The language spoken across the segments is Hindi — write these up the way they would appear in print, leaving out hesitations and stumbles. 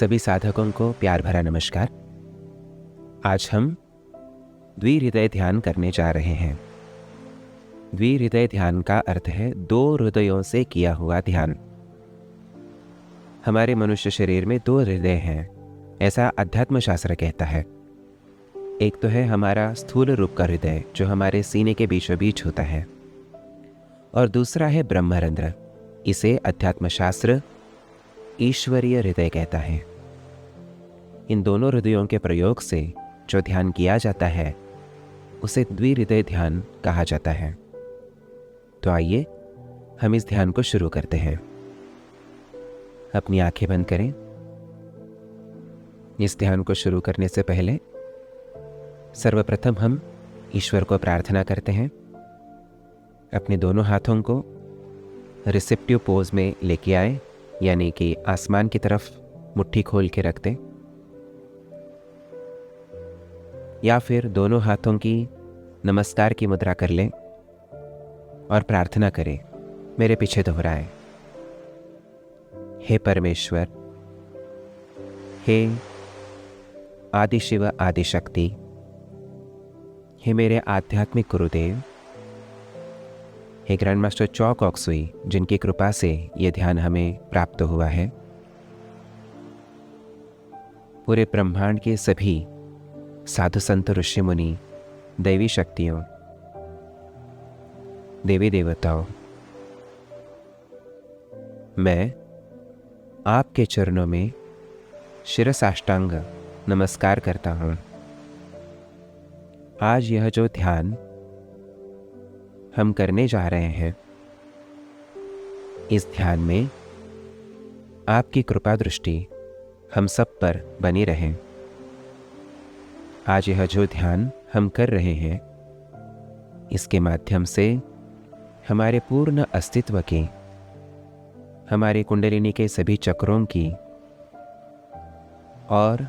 सभी साधकों को प्यार भरा नमस्कार। आज हम द्विहृदय ध्यान करने जा रहे हैं। द्विहृदय ध्यान का अर्थ है दो हृदयों से किया हुआ ध्यान। हमारे मनुष्य शरीर में दो हृदय हैं, ऐसा अध्यात्म शास्त्र कहता है। एक तो है हमारा स्थूल रूप का हृदय जो हमारे सीने के बीचों बीच होता है, और दूसरा है ब्रह्मरंध्र। इसे अध्यात्म शास्त्र ईश्वरीय हृदय कहता है। इन दोनों हृदयों के प्रयोग से जो ध्यान किया जाता है उसे द्विहृदय ध्यान कहा जाता है। तो आइए हम इस ध्यान को शुरू करते हैं। अपनी आंखें बंद करें। इस ध्यान को शुरू करने से पहले सर्वप्रथम हम ईश्वर को प्रार्थना करते हैं। अपने दोनों हाथों को रिसेप्टिव पोज में लेके आए, यानी कि आसमान की तरफ मुट्ठी खोल के रख दें, या फिर दोनों हाथों की नमस्कार की मुद्रा कर लें और प्रार्थना करें। मेरे पीछे दोहराएं। हे परमेश्वर, हे आदि शिव आदि शक्ति, हे मेरे आध्यात्मिक गुरुदेव, हे ग्रैंड मास्टर चौ कॉक्सुई, जिनकी कृपा से ये ध्यान हमें प्राप्त हुआ है। पूरे ब्रह्मांड के सभी साधु संत ऋषि मुनि, दैवी शक्तियों, देवी देवताओं, मैं आपके चरणों में शिरसाष्टांग नमस्कार करता हूँ। आज यह जो ध्यान हम करने जा रहे हैं, इस ध्यान में आपकी कृपा दृष्टि हम सब पर बनी रहे। आज यह जो ध्यान हम कर रहे हैं, इसके माध्यम से हमारे पूर्ण अस्तित्व की, हमारे कुंडलिनी के सभी चक्रों की और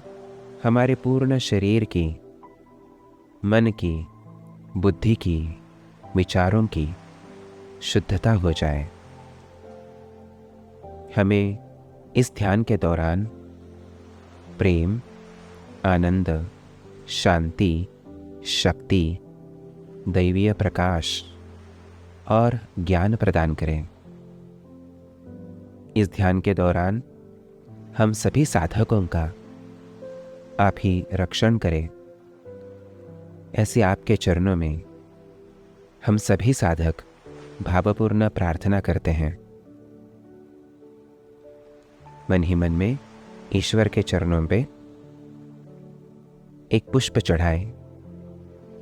हमारे पूर्ण शरीर की, मन की, बुद्धि की, विचारों की शुद्धता हो जाए। हमें इस ध्यान के दौरान प्रेम, आनंद, शांति, शक्ति, दैवीय प्रकाश और ज्ञान प्रदान करें। इस ध्यान के दौरान हम सभी साधकों का आप ही रक्षण करें। ऐसे आपके चरणों में हम सभी साधक भावपूर्ण प्रार्थना करते हैं। मन ही मन में ईश्वर के चरणों पे एक पुष्प चढ़ाएं,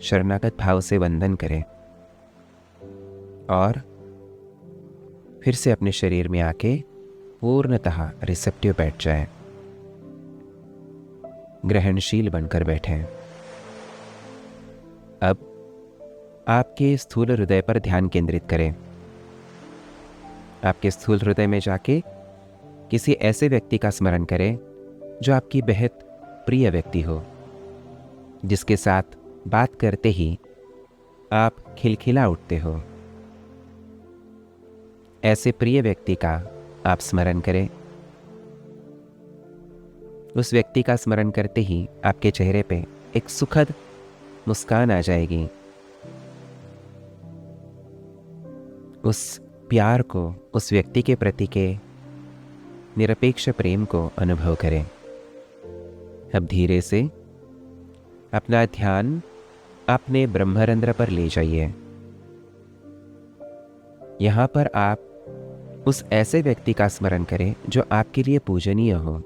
शरणागत भाव से वंदन करें और फिर से अपने शरीर में आके पूर्णतः रिसेप्टिव बैठ जाएं, ग्रहणशील बनकर बैठें। अब आपके स्थूल हृदय पर ध्यान केंद्रित करें। आपके स्थूल हृदय में जाके किसी ऐसे व्यक्ति का स्मरण करें जो आपकी बेहद प्रिय व्यक्ति हो, जिसके साथ बात करते ही आप खिलखिला उठते हो। ऐसे प्रिय व्यक्ति का आप स्मरण करें। उस व्यक्ति का स्मरण करते ही आपके चेहरे पे एक सुखद मुस्कान आ जाएगी। उस प्यार को, उस व्यक्ति के प्रति के निरपेक्ष प्रेम को अनुभव करें। अब धीरे से अपना ध्यान अपने ब्रह्मरंध्र पर ले जाइए। यहाँ पर आप उस ऐसे व्यक्ति का स्मरण करें जो आपके लिए पूजनीय हो,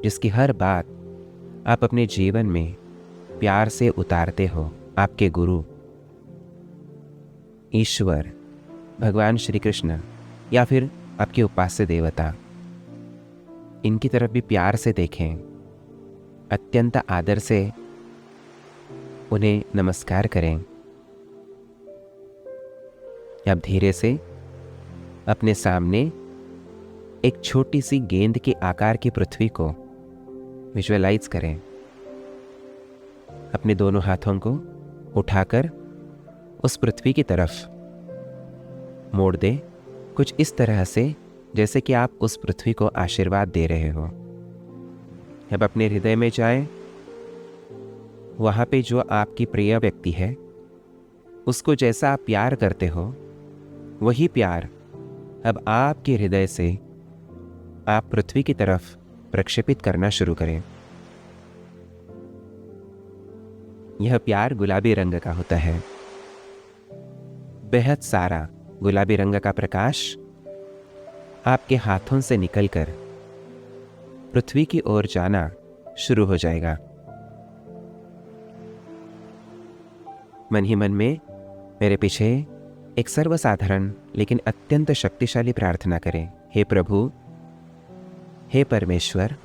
जिसकी हर बात आप अपने जीवन में प्यार से उतारते हो। आपके गुरु, ईश्वर, भगवान श्री कृष्ण या फिर आपके उपास्य देवता, इनकी तरफ भी प्यार से देखें। अत्यंत आदर से उन्हें नमस्कार करें। अब धीरे से अपने सामने एक छोटी सी गेंद के आकार की पृथ्वी को विजुअलाइज करें। अपने दोनों हाथों को उठाकर उस पृथ्वी की तरफ मोड़ दें, कुछ इस तरह से जैसे कि आप उस पृथ्वी को आशीर्वाद दे रहे हो। अब अपने हृदय में जाएं, वहाँ पे जो आपकी प्रिय व्यक्ति है उसको जैसा आप प्यार करते हो वही प्यार अब आपके हृदय से आप पृथ्वी की तरफ प्रक्षेपित करना शुरू करें। यह प्यार गुलाबी रंग का होता है। बेहद सारा गुलाबी रंग का प्रकाश आपके हाथों से निकलकर पृथ्वी की ओर जाना शुरू हो जाएगा। मन ही मन में मेरे पीछे एक सर्वसाधारण लेकिन अत्यंत शक्तिशाली प्रार्थना करें। हे प्रभु, हे परमेश्वर,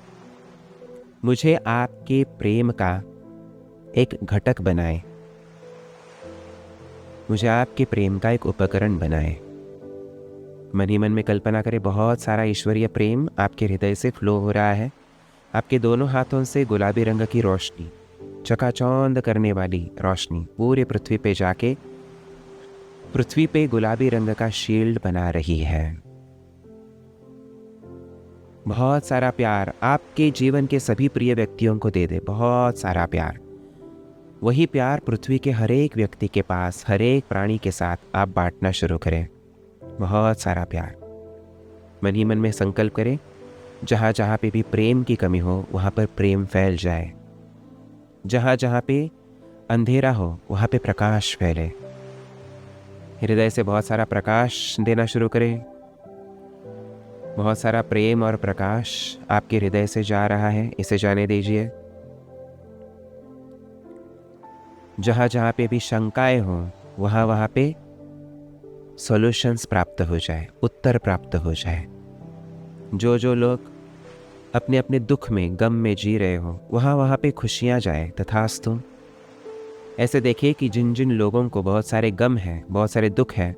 मुझे आपके प्रेम का एक घटक बनाएं, मुझे आपके प्रेम का एक उपकरण बनाएं। मन ही मन में कल्पना करें बहुत सारा ईश्वरीय प्रेम आपके हृदय से फ्लो हो रहा है। आपके दोनों हाथों से गुलाबी रंग की रोशनी, चकाचौंध करने वाली रोशनी पूरे पृथ्वी पे जाके पृथ्वी पे गुलाबी रंग का शील्ड बना रही है। बहुत सारा प्यार आपके जीवन के सभी प्रिय व्यक्तियों को दे दे, बहुत सारा प्यार। वही प्यार पृथ्वी के हर एक व्यक्ति के पास, हर एक प्राणी के साथ आप बांटना शुरू करें। बहुत सारा प्यार। मन ही मन में संकल्प करें, जहाँ जहाँ पे भी प्रेम की कमी हो वहाँ पर प्रेम फैल जाए, जहाँ जहाँ पे अंधेरा हो वहाँ पे प्रकाश फैले। हृदय से बहुत सारा प्रकाश देना शुरू करें। बहुत सारा प्रेम और प्रकाश आपके हृदय से जा रहा है, इसे जाने दीजिए। जहाँ जहाँ पे भी शंकाएं हो वहाँ वहाँ पे सॉल्यूशंस प्राप्त हो जाए, उत्तर प्राप्त हो जाए। जो जो लोग अपने अपने दुख में, गम में जी रहे हो वहाँ वहाँ पे खुशियाँ जाए, तथास्तु। ऐसे देखिए कि जिन जिन लोगों को बहुत सारे गम हैं, बहुत सारे दुख हैं,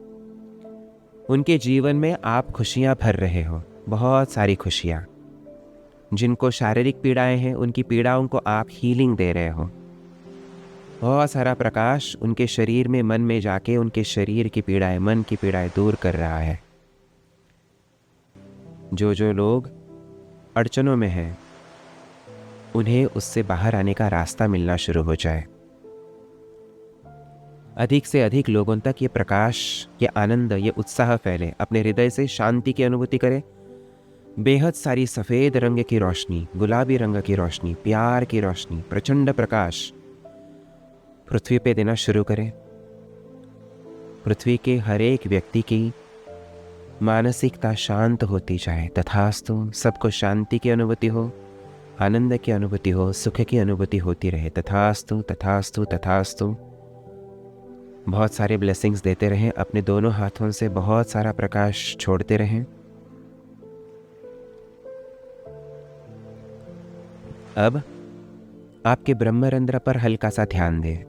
उनके जीवन में आप खुशियाँ भर रहे हो, बहुत सारी खुशियाँ। जिनको शारीरिक पीड़ाएं हैं उनकी पीड़ाओं को आप हीलिंग दे रहे हो। बहुत सारा प्रकाश उनके शरीर में, मन में जाके उनके शरीर की पीड़ाएं, मन की पीड़ाएं दूर कर रहा है। जो जो लोग अड़चनों में हैं उन्हें उससे बाहर आने का रास्ता मिलना शुरू हो जाए। अधिक से अधिक लोगों तक ये प्रकाश, ये आनंद, ये उत्साह फैले। अपने हृदय से शांति की अनुभूति करें। बेहद सारी सफ़ेद रंग की रोशनी, गुलाबी रंग की रोशनी, प्यार की रोशनी, प्रचंड प्रकाश पृथ्वी पे देना शुरू करें। पृथ्वी के हर एक व्यक्ति की मानसिकता शांत होती जाए, तथास्तु। सबको शांति की अनुभूति हो, आनंद की अनुभूति हो, सुख की अनुभूति होती रहे, तथास्तु तथास्तु तथास्तु। बहुत सारे ब्लेसिंग्स देते रहें। अपने दोनों हाथों से बहुत सारा प्रकाश छोड़ते रहें। अब आपके ब्रह्मरंध्र पर हल्का सा ध्यान दें।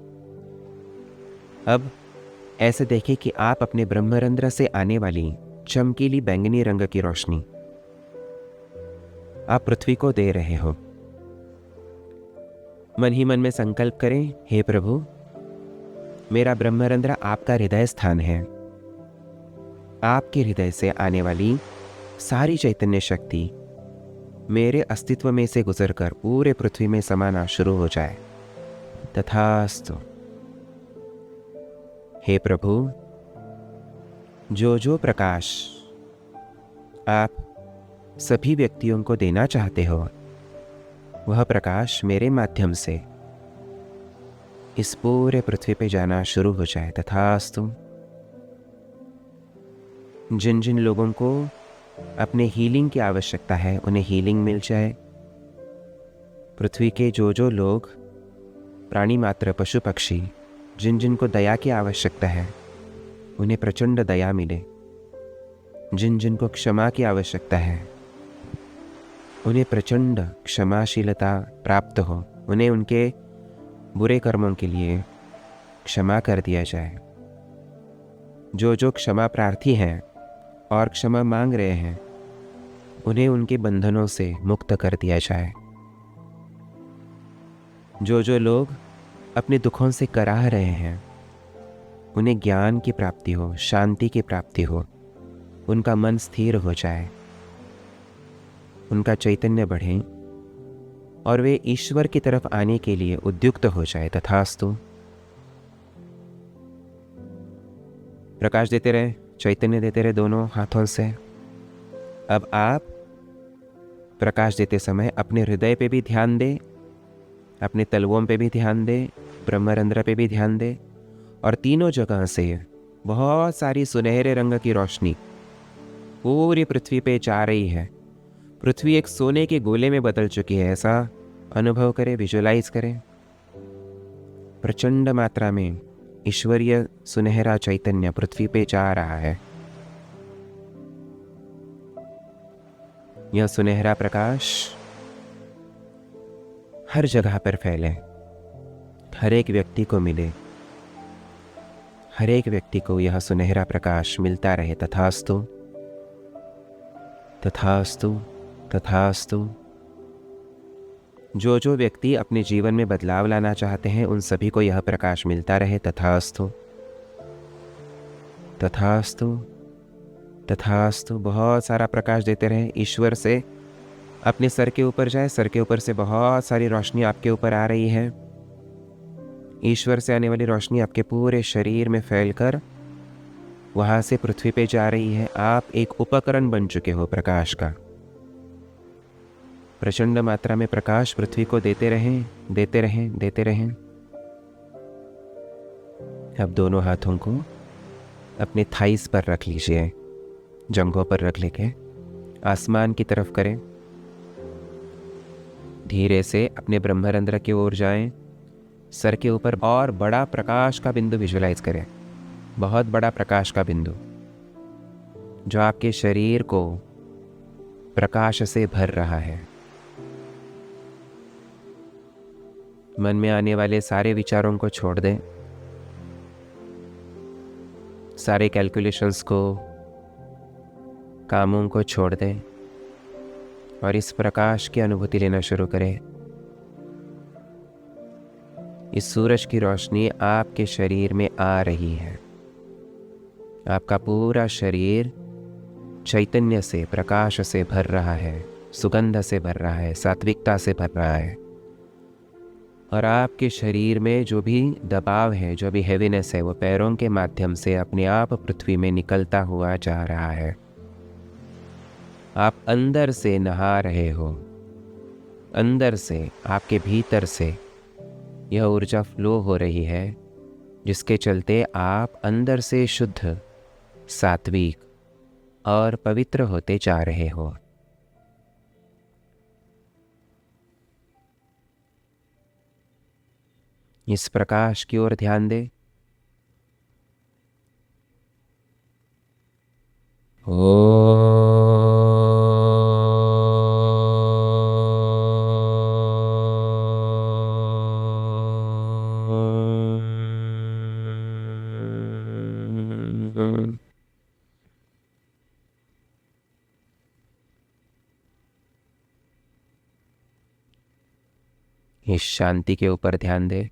अब ऐसे देखें कि आप अपने ब्रह्मरंध्र से आने वाली चमकीली बैंगनी रंग की रोशनी आप पृथ्वी को दे रहे हो। मन ही मन में संकल्प करें, हे प्रभु, मेरा ब्रह्मरंध्र आपका हृदय स्थान है। आपके हृदय से आने वाली सारी चैतन्य शक्ति मेरे अस्तित्व में से गुजरकर पूरे पृथ्वी में समाना शुरू हो जाए, तथास्तु। हे प्रभु, जो जो प्रकाश आप सभी व्यक्तियों को देना चाहते हो वह प्रकाश मेरे माध्यम से इस पूरे पृथ्वी पे जाना शुरू हो जाए, तथास्तु। जिन जिन लोगों को अपने हीलिंग की आवश्यकता है उन्हें हीलिंग मिल जाए। पृथ्वी के जो जो लोग, प्राणी मात्र, पशु पक्षी, जिन जिन को दया की आवश्यकता है उन्हें प्रचंड दया मिले। जिन जिन को क्षमा की आवश्यकता है उन्हें प्रचंड क्षमाशीलता प्राप्त हो। उन्हें उनके बुरे कर्मों के लिए क्षमा कर दिया जाए। जो जो क्षमा प्रार्थी हैं और क्षमा मांग रहे हैं उन्हें उनके बंधनों से मुक्त कर दिया जाए। जो जो लोग अपने दुखों से कराह रहे हैं उन्हें ज्ञान की प्राप्ति हो, शांति की प्राप्ति हो, उनका मन स्थिर हो जाए, उनका चैतन्य बढ़े, और वे ईश्वर की तरफ आने के लिए उद्युक्त हो जाए। तथास्तु। प्रकाश देते रहे, चैतन्य देते रहे दोनों हाथों से। अब आप प्रकाश देते समय अपने हृदय पे भी ध्यान दें, अपने तलवों पे भी ध्यान दें, ब्रह्मरंध्र पे भी ध्यान दें, और तीनों जगह से बहुत सारी सुनहरे रंग की रोशनी पूरी पृथ्वी पे जा रही है। पृथ्वी एक सोने के गोले में बदल चुकी है, ऐसा अनुभव करें, विजुलाइज करें। प्रचंड मात्रा में ईश्वरीय सुनहरा चैतन्य पृथ्वी पे जा रहा है। यह सुनहरा प्रकाश हर जगह पर फैले, हर एक व्यक्ति को मिले, हर एक व्यक्ति को यह सुनहरा प्रकाश मिलता रहे। तथास्तु, तथास्तु, तथास्तु। जो जो व्यक्ति अपने जीवन में बदलाव लाना चाहते हैं उन सभी को यह प्रकाश मिलता रहे। तथास्तु, तथास्तु, तथास्तु। बहुत सारा प्रकाश देते रहे। ईश्वर से अपने सर के ऊपर जाए, सर के ऊपर से बहुत सारी रोशनी आपके ऊपर आ रही है। ईश्वर से आने वाली रोशनी आपके पूरे शरीर में फैलकर वहां से पृथ्वी पे जा रही है। आप एक उपकरण बन चुके हो प्रकाश का। प्रचंड मात्रा में प्रकाश पृथ्वी को देते रहें, देते रहें, देते रहें। अब दोनों हाथों को अपने थाइस पर रख लीजिए, जंघों पर रख लेके आसमान की तरफ करें। धीरे से अपने ब्रह्मरंध्र की ओर जाएं। सर के ऊपर और बड़ा प्रकाश का बिंदु विजुलाइज करें, बहुत बड़ा प्रकाश का बिंदु जो आपके शरीर को प्रकाश से भर रहा है। मन में आने वाले सारे विचारों को छोड़ दें, सारे कैलकुलेशंस को, कामों को छोड़ दें और इस प्रकाश की अनुभूति लेना शुरू करें। इस सूरज की रोशनी आपके शरीर में आ रही है। आपका पूरा शरीर चैतन्य से, प्रकाश से भर रहा है, सुगंध से भर रहा है, सात्विकता से भर रहा है। और आपके शरीर में जो भी दबाव है, जो भी हेवीनेस है, वो पैरों के माध्यम से अपने आप पृथ्वी में निकलता हुआ जा रहा है। आप अंदर से नहा रहे हो, अंदर से, आपके भीतर से यह ऊर्जा फ्लो हो रही है, जिसके चलते आप अंदर से शुद्ध, सात्विक और पवित्र होते जा रहे हो। इस प्रकाश की ओर ध्यान दें। इस शांति के ऊपर ध्यान दें।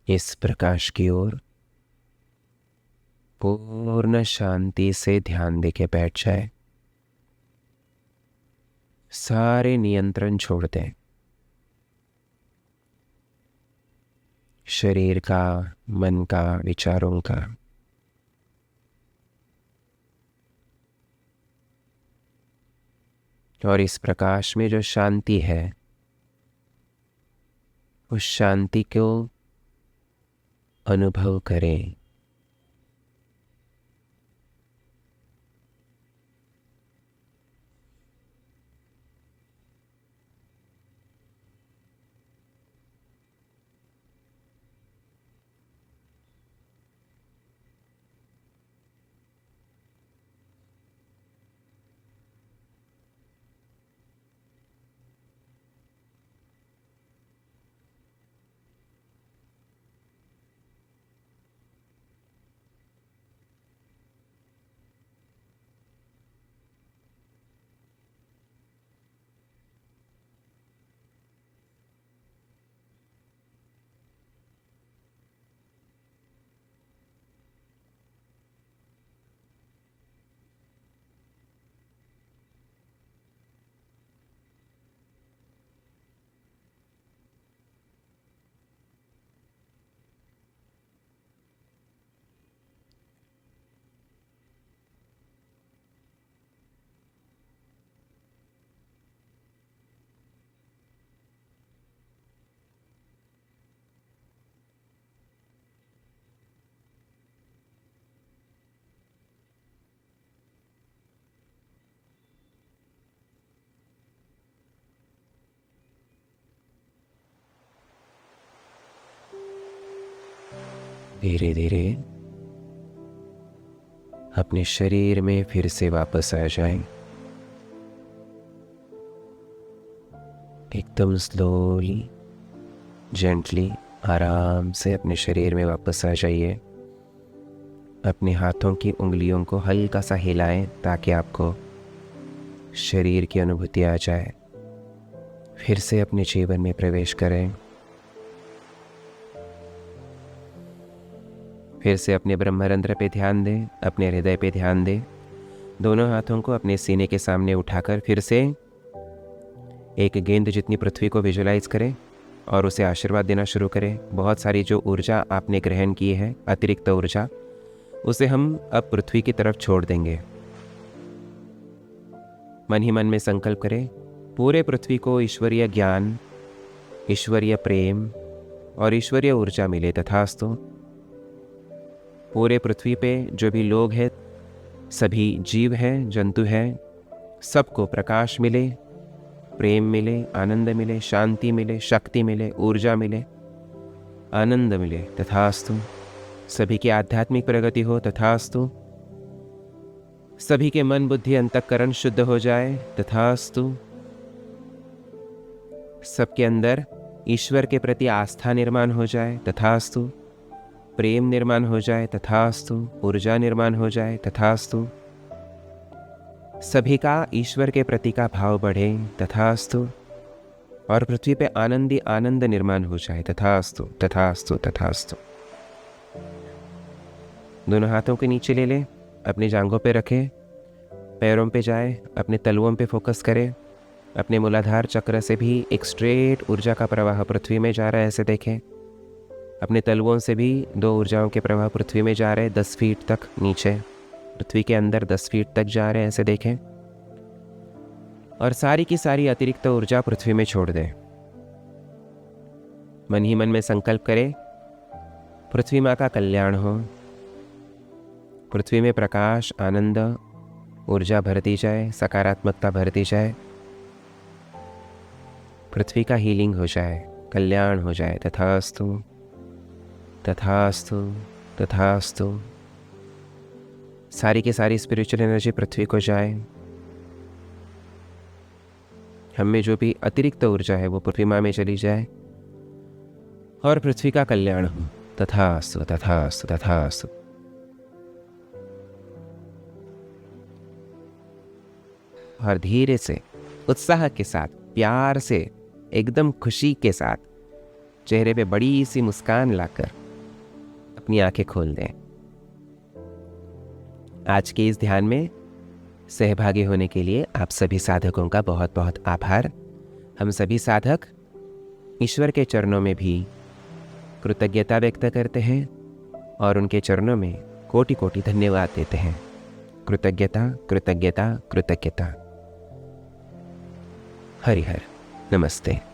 इस प्रकाश की ओर पूर्ण शांति से ध्यान देके बैठ जाए। सारे नियंत्रण छोड़ दें। शरीर का, मन का, विचारों का। और इस प्रकाश में जो शांति है, उस शांति को अनुभव करें। धीरे धीरे अपने शरीर में फिर से वापस आ जाएं। एकदम स्लोली, जेंटली, आराम से अपने शरीर में वापस आ जाइए। अपने हाथों की उंगलियों को हल्का सा हिलाएं ताकि आपको शरीर की अनुभूति आ जाए। फिर से अपने जीवन में प्रवेश करें। फिर से अपने ब्रह्मरंध्र पे ध्यान दें, अपने हृदय पे ध्यान दें। दोनों हाथों को अपने सीने के सामने उठाकर फिर से एक गेंद जितनी पृथ्वी को विजुलाइज करें और उसे आशीर्वाद देना शुरू करें। बहुत सारी जो ऊर्जा आपने ग्रहण की है, अतिरिक्त ऊर्जा, उसे हम अब पृथ्वी की तरफ छोड़ देंगे। मन ही मन में संकल्प करें, पूरे पृथ्वी को ईश्वरीय ज्ञान, ईश्वरीय प्रेम और ईश्वरीय ऊर्जा मिले तथास्तु। पूरे पृथ्वी पे जो भी लोग हैं, सभी जीव हैं, जंतु हैं, सबको प्रकाश मिले, प्रेम मिले, आनंद मिले, शांति मिले, शक्ति मिले, ऊर्जा मिले, आनंद मिले तथास्तु। सभी की आध्यात्मिक प्रगति हो तथास्तु। सभी के मन, बुद्धि, अंतःकरण शुद्ध हो जाए तथास्तु। सबके अंदर ईश्वर के प्रति आस्था निर्माण हो जाए तथास्तु। प्रेम निर्माण हो जाए तथास्तु। ऊर्जा निर्माण हो जाए तथास्तु। सभी का ईश्वर के प्रति का भाव बढ़े तथास्तु। और पृथ्वी पे आनंद ही आनंद निर्माण हो जाए तथास्तु, तथास्तु, तथास्तु। दोनों हाथों के नीचे ले लें, अपनी जांघों पे रखें, पैरों पे जाए, अपने तलवों पे फोकस करें। अपने मूलाधार चक्र से भी एक स्ट्रेट ऊर्जा का प्रवाह पृथ्वी में जा रहा है, ऐसे देखें। अपने तलवों से भी दो ऊर्जाओं के प्रवाह पृथ्वी में जा रहे हैं, 10 फीट तक नीचे, पृथ्वी के अंदर 10 फीट तक जा रहे हैं, ऐसे देखें। और सारी की सारी अतिरिक्त ऊर्जा पृथ्वी में छोड़ दें। मन ही मन में संकल्प करें, पृथ्वी माँ का कल्याण हो, पृथ्वी में प्रकाश, आनंद, ऊर्जा भरती जाए, सकारात्मकता भरती जाए, पृथ्वी का हीलिंग हो जाए, कल्याण हो जाए तथास्तु, तथास्तु, तथास्तु। सारी की सारी स्पिरिचुअल एनर्जी पृथ्वी को जाए। हम में जो भी अतिरिक्त ऊर्जा है वो पृथ्वी माँ में चली जाए और पृथ्वी का कल्याण हो तथास्तु, तथास्तु, तथास्तु। और धीरे से, उत्साह के साथ, प्यार से, एकदम खुशी के साथ चेहरे पे बड़ी सी मुस्कान लाकर अपनी आंखें खोल दें। आज के इस ध्यान में सहभागी होने के लिए आप सभी साधकों का बहुत बहुत आभार। हम सभी साधक ईश्वर के चरणों में भी कृतज्ञता व्यक्त करते हैं और उनके चरणों में कोटि कोटि धन्यवाद देते हैं। कृतज्ञता, कृतज्ञता, कृतज्ञता। हरि हर, नमस्ते।